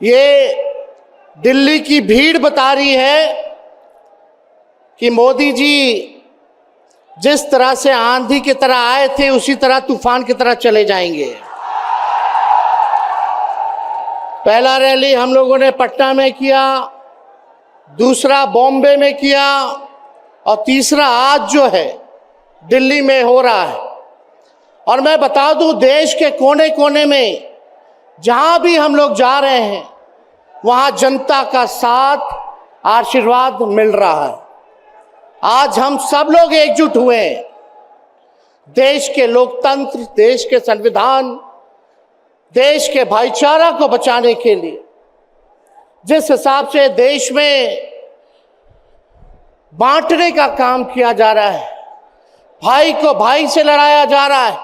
ये दिल्ली की भीड़ बता रही है कि मोदी जी जिस तरह से आंधी की तरह आए थे उसी तरह तूफान की तरह चले जाएंगे। पहला रैली हम लोगों ने पटना में किया, दूसरा बॉम्बे में किया और तीसरा आज जो है दिल्ली में हो रहा है। और मैं बता दूं, देश के कोने कोने में जहां भी हम लोग जा रहे हैं वहां जनता का साथ, आशीर्वाद मिल रहा है। आज हम सब लोग एकजुट हुए हैं देश के लोकतंत्र, देश के संविधान, देश के भाईचारा को बचाने के लिए। जिस हिसाब से देश में बांटने का काम किया जा रहा है, भाई को भाई से लड़ाया जा रहा है,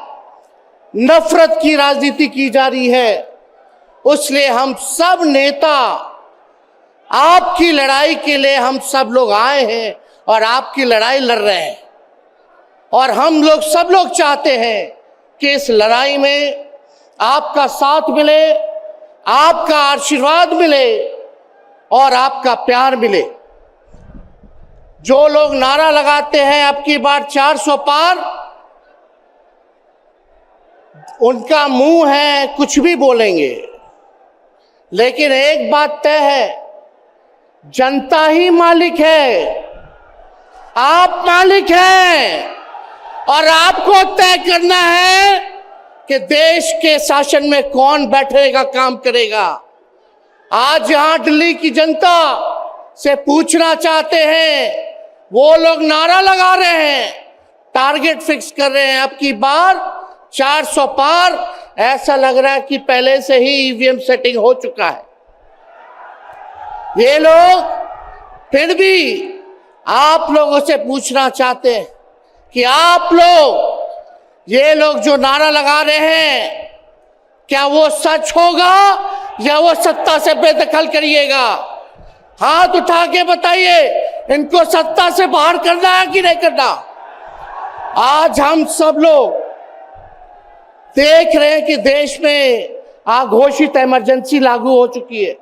नफरत की राजनीति की जा रही है, उसलिए हम सब नेता आपकी लड़ाई के लिए हम सब लोग आए हैं और आपकी लड़ाई लड़ रहे हैं। और हम लोग सब लोग चाहते हैं कि इस लड़ाई में आपका साथ मिले, आपका आशीर्वाद मिले और आपका प्यार मिले। जो लोग नारा लगाते हैं अब की बार 400 पार, उनका मुंह है कुछ भी बोलेंगे, लेकिन एक बात तय है, जनता ही मालिक है, आप मालिक हैं और आपको तय करना है कि देश के शासन में कौन बैठने का काम करेगा। आज यहां दिल्ली की जनता से पूछना चाहते हैं, वो लोग नारा लगा रहे हैं, टारगेट फिक्स कर रहे हैं अब की बार 400 पार। ऐसा लग रहा है कि पहले से ही ईवीएम सेटिंग हो चुका है। ये लोग फिर भी आप लोगों से पूछना चाहते हैं कि आप लोग, ये लोग जो नारा लगा रहे हैं, क्या वो सच होगा या वो सत्ता से बेदखल करिएगा? हाथ उठा के बताइए, इनको सत्ता से बाहर करना है कि नहीं करना? आज हम सब लोग देख रहे हैं कि देश में अघोषित इमरजेंसी लागू हो चुकी है।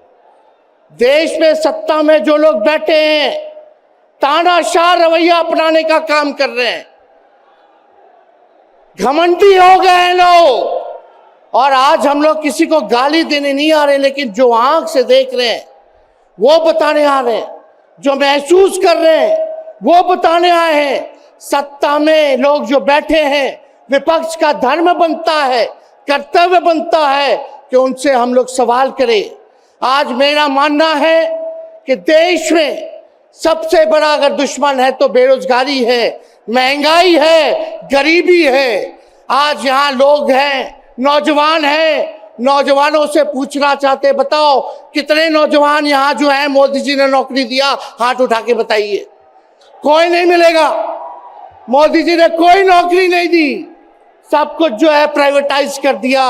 देश में सत्ता में जो लोग बैठे हैं तानाशाह रवैया अपनाने का काम कर रहे हैं, घमंडी हो गए हैं लोग। और आज हम लोग किसी को गाली देने नहीं आ रहे, लेकिन जो आंख से देख रहे हैं वो बताने आ रहे हैं, जो महसूस कर रहे हैं वो बताने आए हैं। सत्ता में लोग जो बैठे हैं, विपक्ष का धर्म बनता है, कर्तव्य बनता है कि उनसे हम लोग सवाल करें। आज मेरा मानना है कि देश में सबसे बड़ा अगर दुश्मन है तो बेरोजगारी है, महंगाई है, गरीबी है। आज यहाँ लोग हैं, नौजवान हैं, नौजवानों से पूछना चाहते, बताओ कितने नौजवान यहाँ जो है मोदी जी ने नौकरी दिया? हाथ उठा के बताइए। कोई नहीं मिलेगा। मोदी जी ने कोई नौकरी नहीं दी, सब कुछ जो है प्राइवेटाइज कर दिया।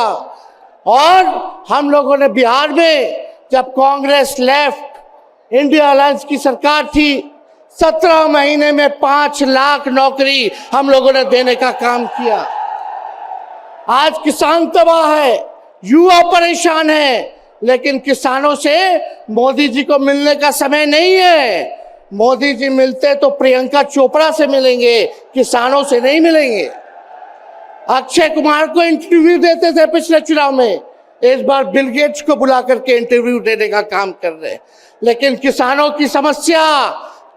और हम लोगों ने बिहार में जब कांग्रेस लेफ्ट इंडिया अलायंस की सरकार थी, 17 महीने में 5 लाख नौकरी हम लोगों ने देने का काम किया। आज किसान तबाह है, युवा परेशान है, लेकिन किसानों से मोदी जी को मिलने का समय नहीं है। मोदी जी मिलते तो प्रियंका चोपड़ा से मिलेंगे, किसानों से नहीं मिलेंगे। अक्षय कुमार को इंटरव्यू देते थे पिछले चुनाव में, इस बार बिल गेट्स को बुला करके इंटरव्यू देने का काम कर रहे हैं। लेकिन किसानों की समस्या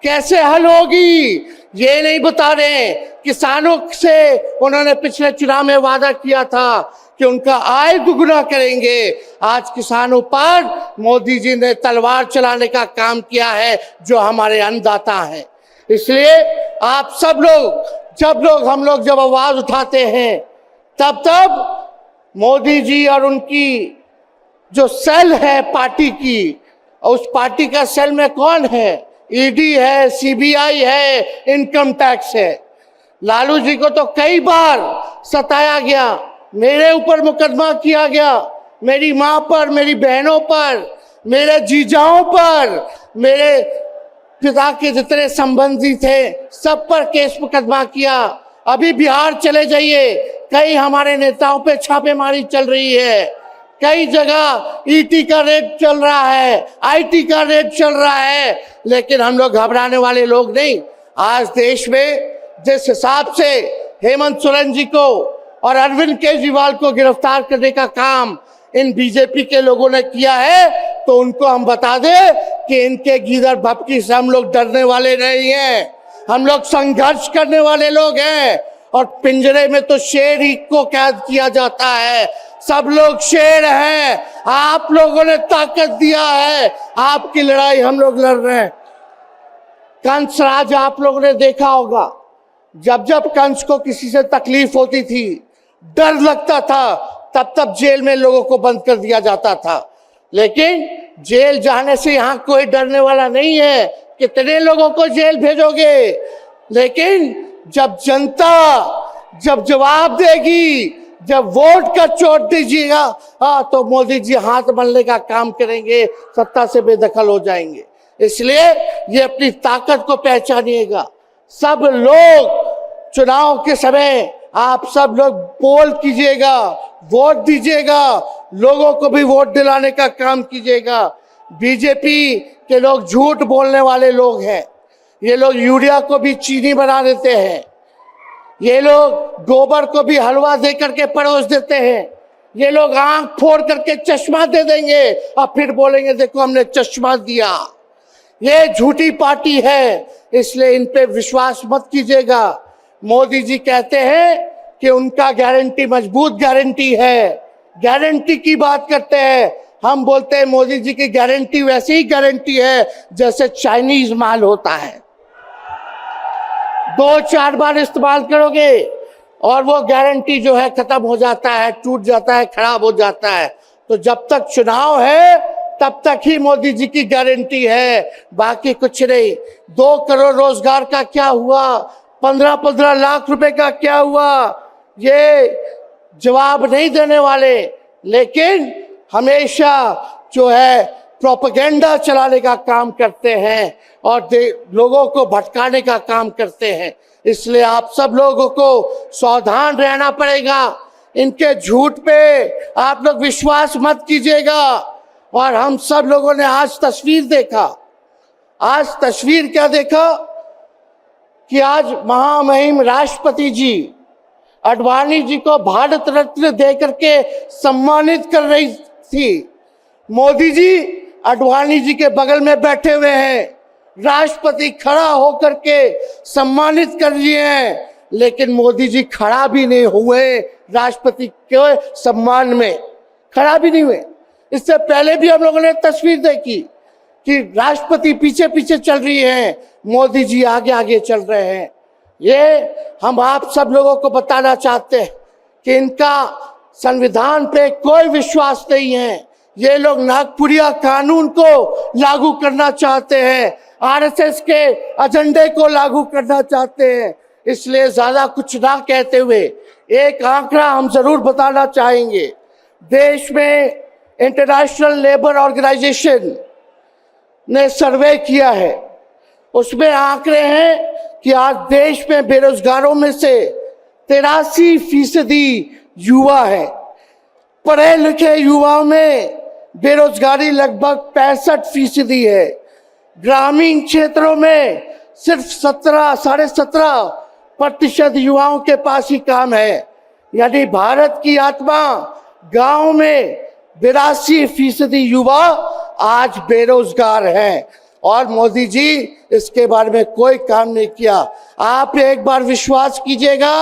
कैसे हल होगी ये नहीं बता रहे। किसानों से उन्होंने पिछले चुनाव में वादा किया था कि उनका आय दुगुना करेंगे। आज किसानों पर मोदी जी ने तलवार चलाने का काम किया है, जो हमारे अन्नदाता हैं। इसलिए आप सब लोग, हम लोग जब आवाज उठाते हैं, तब मोदी जी और उनकी जो सेल है पार्टी की, उस पार्टी का सेल में कौन है? ईडी है, सीबीआई है, इनकम टैक्स है। लालू जी को तो कई बार सताया गया, मेरे ऊपर मुकदमा किया गया, मेरी माँ पर, मेरी बहनों पर, मेरे जीजाओं पर, मेरे पिता के जितने संबंधी थे सब पर केस मुकदमा किया। अभी बिहार चले जाइए, कई हमारे नेताओं पे छापेमारी चल रही है। कई जगह ईटी का रेट चल रहा है, आईटी का रेट चल रहा है, लेकिन हम लोग घबराने वाले लोग नहीं। आज देश में जिस हिसाब से हेमंत सोरेन जी को और अरविंद केजरीवाल को गिरफ्तार करने का काम इन बीजेपी के लोगों ने किया है, तो उनको हम बता दें कि इनके गीदड़ भपकी से हम लोग डरने वाले नहीं हैं। हम लोग संघर्ष करने वाले लोग हैं। और पिंजरे में तो शेर ही को कैद किया जाता है। सब लोग शेर हैं। आप लोगों ने ताकत दिया है, आपकी लड़ाई हम लोग लड़ रहे हैं। कंस राज आप लोगों ने देखा होगा, जब जब कंस को किसी से तकलीफ होती थी, डर लगता था, तब तब जेल में लोगों को बंद कर दिया जाता था। लेकिन जेल जाने से यहाँ कोई डरने वाला नहीं है। कितने लोगों को जेल भेजोगे? लेकिन जब जनता जब जवाब देगी, जब वोट का चोट दीजिएगा, तो मोदी जी हाथ मलने का काम करेंगे, सत्ता से बेदखल हो जाएंगे। इसलिए ये अपनी ताकत को पहचानिएगा। सब लोग चुनाव के समय आप सब लोग पोल कीजिएगा, वोट दीजिएगा, लोगों को भी वोट दिलाने का काम कीजिएगा। बीजेपी के लोग झूठ बोलने वाले लोग हैं। ये लोग यूरिया को भी चीनी बना देते हैं। ये लोग गोबर को भी हलवा दे करके परोस देते हैं। ये लोग आंख फोड़ करके चश्मा दे देंगे और फिर बोलेंगे देखो हमने चश्मा दिया। ये झूठी पार्टी है, इसलिए इन पे विश्वास मत कीजिएगा। मोदी जी कहते हैं कि उनका गारंटी मजबूत गारंटी है, गारंटी की बात करते हैं। हम बोलते हैं मोदी जी की गारंटी वैसी ही गारंटी है जैसे चाइनीज माल होता है। 2-4 बार इस्तेमाल करोगे और वो गारंटी जो है खत्म हो जाता है, टूट जाता है, खराब हो जाता है। तो जब तक चुनाव है तब तक ही मोदी जी की गारंटी है, बाकी कुछ नहीं। 2 करोड़ रोजगार का क्या हुआ? 15-15 लाख रुपए का क्या हुआ? ये जवाब नहीं देने वाले, लेकिन हमेशा जो है प्रोपेगेंडा चलाने का काम करते हैं और लोगों को भटकाने का काम करते हैं। इसलिए आप सब लोगों को सावधान रहना पड़ेगा। इनके झूठ पे आप लोग विश्वास मत कीजिएगा। और हम सब लोगों ने आज तस्वीर देखा। आज तस्वीर क्या देखा कि आज महामहिम राष्ट्रपति जी आडवाणी जी को भारत रत्न देकर के सम्मानित कर रही थी। मोदी जी आडवाणी जी के बगल में बैठे हुए हैं, राष्ट्रपति खड़ा होकर के सम्मानित कर रही हैं, लेकिन मोदी जी खड़ा भी नहीं हुए राष्ट्रपति के सम्मान में, खड़ा भी नहीं हुए। इससे पहले भी हम लोगों ने तस्वीर देखी कि राष्ट्रपति पीछे पीछे चल रही हैं, मोदी जी आगे आगे चल रहे हैं। ये हम आप सब लोगों को बताना चाहते हैं कि इनका संविधान पे कोई विश्वास नहीं है। ये लोग नागपुरिया कानून को लागू करना चाहते हैं, आरएसएस के एजेंडे को लागू करना चाहते हैं। इसलिए ज्यादा कुछ ना कहते हुए एक आंकड़ा हम जरूर बताना चाहेंगे। देश में इंटरनेशनल लेबर ऑर्गेनाइजेशन ने सर्वे किया है, उसमें आंकड़े हैं कि आज देश में बेरोजगारों में से 83% युवा है। पढ़े लिखे युवाओं में बेरोजगारी लगभग 65% है। ग्रामीण क्षेत्रों में सिर्फ 17.5% युवाओं के पास ही काम है। यानी भारत की आत्मा गांव में 82% युवा आज बेरोजगार हैं और मोदी जी इसके बारे में कोई काम नहीं किया। आप एक बार विश्वास कीजिएगा,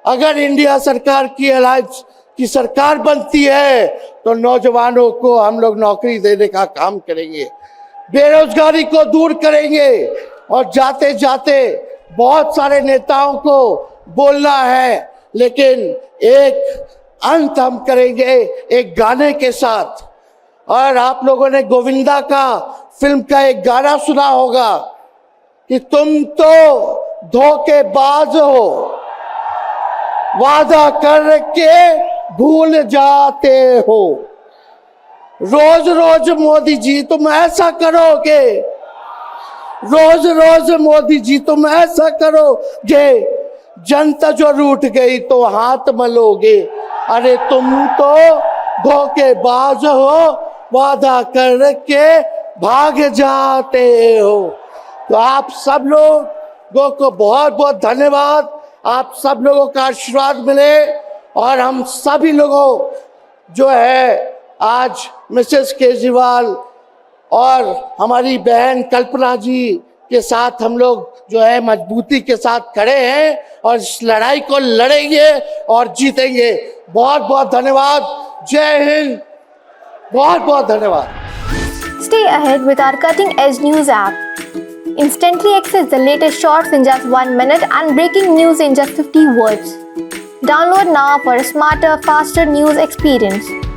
अगर इंडिया सरकार की अलायंस की सरकार बनती है तो नौजवानों को हम लोग नौकरी देने का काम करेंगे, बेरोजगारी को दूर करेंगे। और जाते जाते बहुत सारे नेताओं को बोलना है, लेकिन एक अंत हम करेंगे एक गाने के साथ। और आप लोगों ने गोविंदा का फिल्म का एक गाना सुना होगा कि तुम तो धोखेबाज हो, वादा करके भूल जाते हो। रोज रोज मोदी जी तुम ऐसा करोगे, रोज रोज मोदी जी तुम ऐसा करोगे, जनता जो रूठ गई तो हाथ मलोगे। अरे तुम तो धोखेबाज हो, वादा कर के भाग जाते हो। तो आप सब लोगों को बहुत बहुत धन्यवाद। आप सब लोगों का आशीर्वाद मिले और हम सभी लोगों जो है आज मिसेस केजरीवाल और हमारी बहन कल्पना जी के साथ हम लोग जो है मजबूती के साथ खड़े हैं और इस लड़ाई को लड़ेंगे और जीतेंगे। बहुत बहुत धन्यवाद। जय हिंद। बहुत बहुत धन्यवाद। Stay ahead with our cutting edge news app. Instantly access the latest shorts in just 1 minute and breaking news in just 50 words. Download now for a smarter, faster news experience.